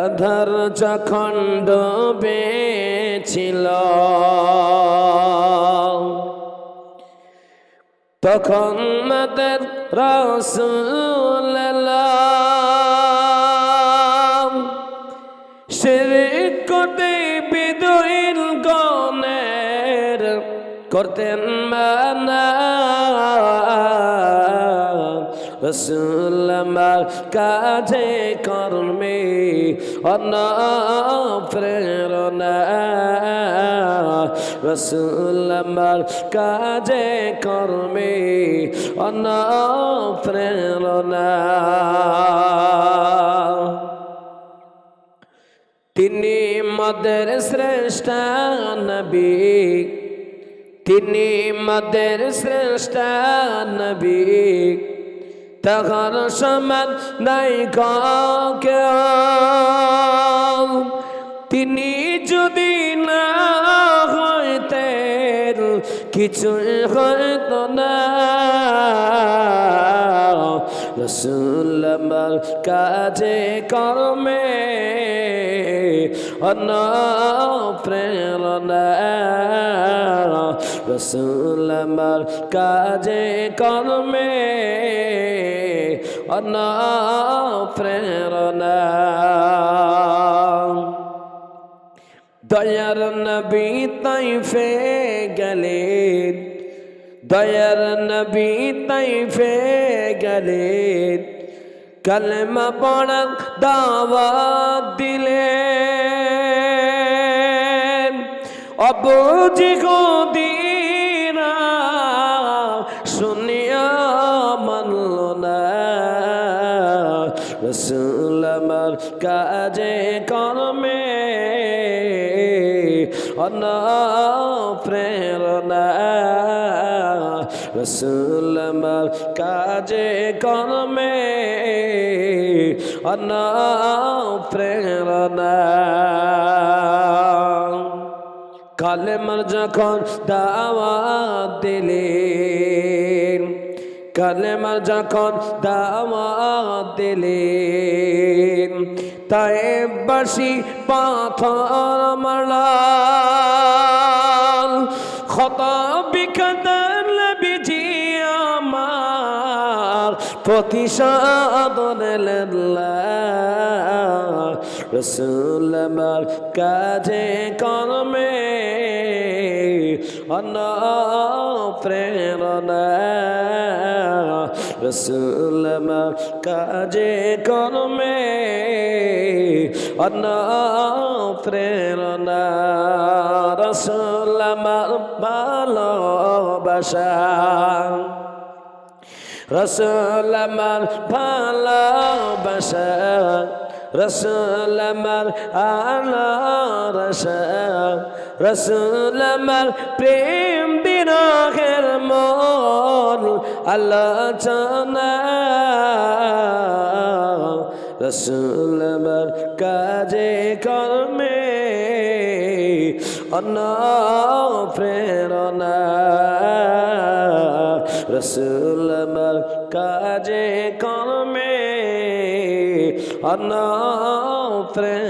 আধার যখন ডুবেছিল তখন আমাদের রাসূলুল্লাহ শিরক করতে বিদুইন গণের করতেন মানা। রাসূল আমার কাজে কর্মে অনুপ্রেরণা, রাসূল আমার কাজে কর্মে অনুপ্রেরণা। তিনি মদের শ্রেষ্ঠ নবী, তিনি মদের শ্রেষ্ঠ নবী, তাহার সমান নাই কেউ। তিনি যদি না হইতেন কিছুই হইতো না। রাসূল আমার কাজে কর্মে অনুপ্রেরণা, রাসূল আমার কাজে কর্মে অনুপ্রেরণা। দয়ার নবী তাইফে গেলেন, দয়ার নবী তাইফে গেলেন, কালেমা পড়ার দাওয়াত দিলেন। অবুঝ ইহুদীরা শুনিয়া মানল না। রাসূল আমার কাজে কর্মে অনুপ্রেরণা, রাসূল আমার কাজে কর্মে অনুপ্রেরণা। কালেমার যখন দাওয়াত দিলেন, কালেমার যখন দাওয়াত দিলেন, তায়েববাসী পাথর মারল। খতাব বিখাদার নবীজি আমার প্রতিশোধ নিলেন। রাসূল আমার কাজে কর্মে অনুপ্রেরণা, রাসূল আমার কাজে কর্মে অনুপ্রেরণা। রাসূল আমার ভালোবাসা, রাসূল আমার ভালোবাসা, রাসূল আমার আলোরসা, রাসূল আমার প্রেম বিরহের মূল আলোচনা। রাসূল আমার কাজে কর্মে অনুপ্রেরণা, রাসূল আমার কাজে কর্মে অনুপ্রেরণা।